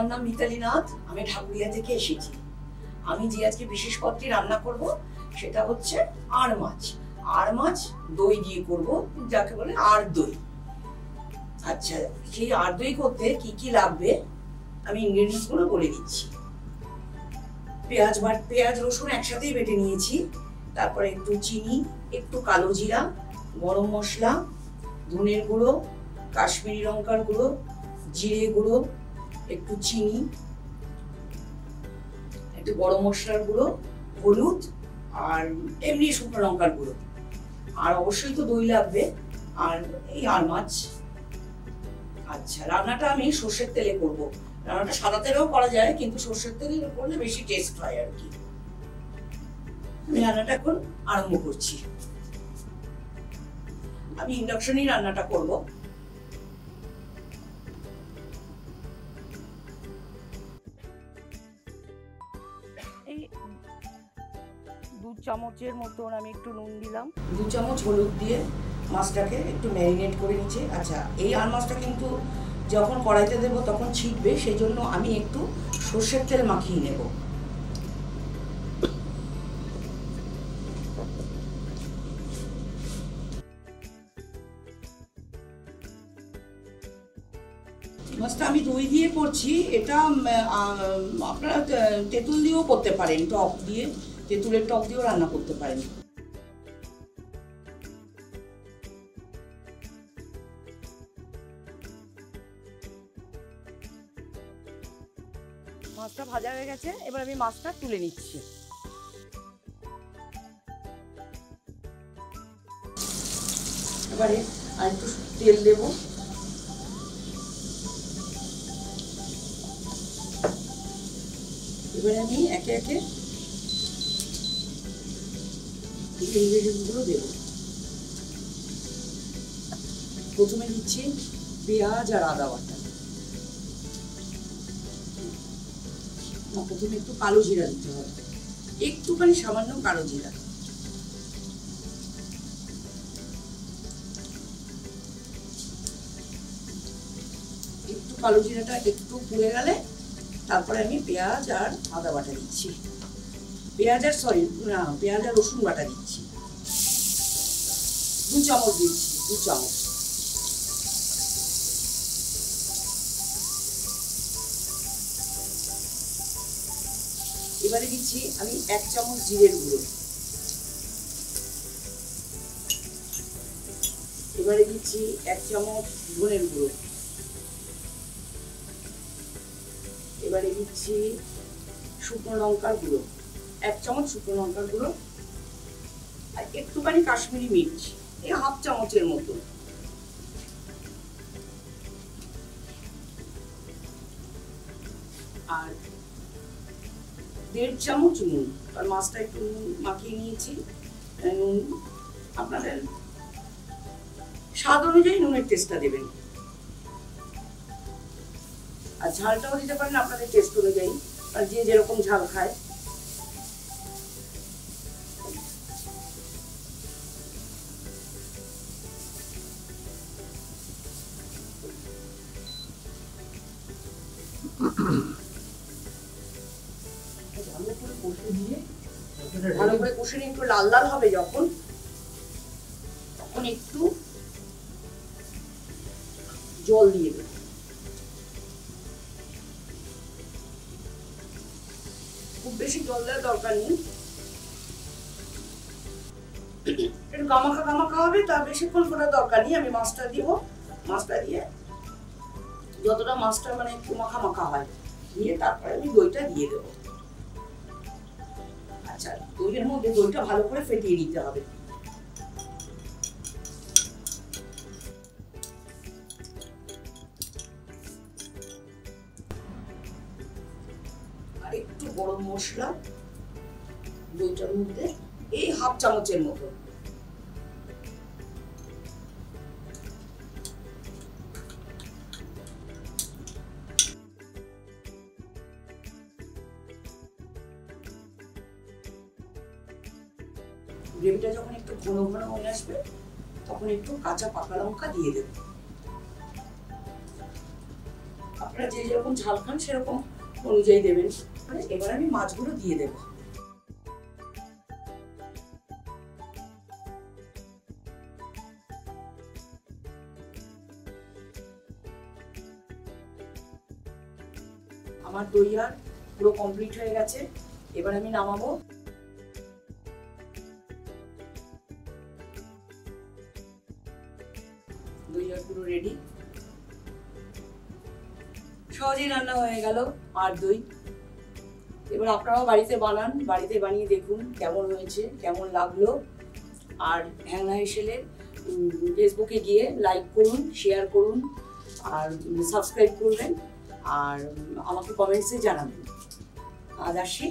আমার নাম মিতালি নাথ, আমি ঢাকুরিয়া থেকে এসেছি। আমি যে আজকে বিশেষ পদটি রান্না করব সেটা হচ্ছে আড় মাছ। আড় মাছ দই দিয়ে করব, যাকে বলে আড় দই। আচ্ছা, সেই আড় দই করতে কি কি লাগবে আমি ইনগ্রেডিয়েন্টস গুলো বলে দিচ্ছি। পেঁয়াজ রসুন একসাথেই বেটে নিয়েছি, তারপরে একটু চিনি, একটু কালো জিরা, গরম মশলা, ধনের গুঁড়ো, কাশ্মীরি লঙ্কার গুঁড়ো, জিরে গুঁড়ো, একটু চিনি, একটু গরম মশলার গুঁড়ো, হলুদ আর এমনি শুকনো লঙ্কার গুঁড়ো। আর অবশ্যই তো দই লাগবে, আর এই আড় মাছ। আচ্ছা, রান্নাটা আমি সর্ষের তেলে করব। রান্নাটা সাদা তেলেও করা যায়, কিন্তু সর্ষের তেলে করলে বেশি টেস্ট হয় আর কি। আমি রান্নাটা এখন আরম্ভ করছি। আমি ইন্ডাকশনেই রান্নাটা করব। এই 2 চামচের মতন আমি একটু নুন দিলাম, 2 চামচ হলুদ দিয়ে মাছটাকে একটু ম্যারিনেট করে নিচ্ছি। আচ্ছা, এই আড় মাছটা কিন্তু যখন কড়াইতে দেবো তখন ছিটবে, সেই জন্য আমি একটু সর্ষের তেল মাখিয়ে নেব। মাছটা আমি দই দিয়ে করছি, এটা আপনারা তেঁতুল দিয়েও করতে পারেন, টক দিয়ে, তেঁতুলের টক দিয়েও রান্না করতে পারেন। মাছটা ভাজা হয়ে গেছে, এবার আমি মাছটা তুলে নিচ্ছি। এবারে আর একটু তেল দেব। এবারে আমি একে একে ইনগ্রেডিয়েন্টসগুলো দেব। প্রথমে দিচ্ছি পেঁয়াজ আর আদা বাটা। প্রথমে একটু কালো জিরা দিতে হবে, একটুখানি সামান্য কালো জিরা। একটু কালো জিরাটা একটু পুড়ে গেলে তারপরে আমি পেঁয়াজ আর আদা বাটা দিচ্ছি, পেঁয়াজ আর রসুন বাটা দিচ্ছি। 2 চামচ দিচ্ছি, 2 চামচ। এবারে দিচ্ছি আমি 1 চামচ জিরের গুঁড়ো। এবারে দিচ্ছি 1 চামচ ধনের গুঁড়ো। এবারে দিচ্ছি শুকনো লঙ্কার গুঁড়ো, 1 চামচ শুকনো লঙ্কার গুঁড়ো, আর একটুখানি কাশ্মীরি মির্চ, এই 1/2 চামচের মতো। আর 1.5 চামচ নুন, আর মাছটা একটু নুন মাখিয়ে নিয়েছি। নুন আপনাদের স্বাদ অনুযায়ী নুনের টেস্টটা দেবেন, আর ঝালটাও দিতে পারেন আপনাদের টেস্ট অনুযায়ী, আর যে যেরকম ঝাল খায়। ভালো করে কষে নিয়ে একটু লাল লাল হবে যখন, তখন একটু জল দিয়ে দেব। খুব বেশি জল দেওয়ার দরকার নেই, একটু গামাখা হবে, তা বেশিক্ষণ ফোটার দরকার নেই। আমি মাছটা দিব, মাছটা দিয়ে যতটা মাছটা মানে একটু মাখা হয় দিয়ে তারপরে আমি দইটা দিয়ে দেবো। আচ্ছা, দইয়ের মধ্যে দইটা ভালো করে ফেটিয়ে নিতে হবে। আর একটু গরম মশলা দইটার মধ্যে, এই 1/2 চামচের মতো। গ্রেভিটা যখন একটু ঘন ঘন হয়ে আসবে তখন একটু কাঁচা পাকা লঙ্কা দিয়ে দেব। আপনারা যে যেরকম ঝাল খান সেরকম অনুযায়ী দেবেন। এবার আমি মাছগুলো দিয়ে দেবো। আমার দই আর পুরো কমপ্লিট হয়ে গেছে, এবার আমি নামাবো। দই আর পুরো রেডি, সহজেই রান্না হয়ে গেল আর দই। এবার আপনারাও বাড়িতে বানান, বাড়িতে বানিয়ে দেখুন কেমন হয়েছে, কেমন লাগলো। আর হ্যাংলা হেসেলের ফেসবুকে গিয়ে লাইক করুন, শেয়ার করুন আর সাবস্ক্রাইব করবেন আর আমাকে কমেন্টসে জানাবেন। আজ আসি।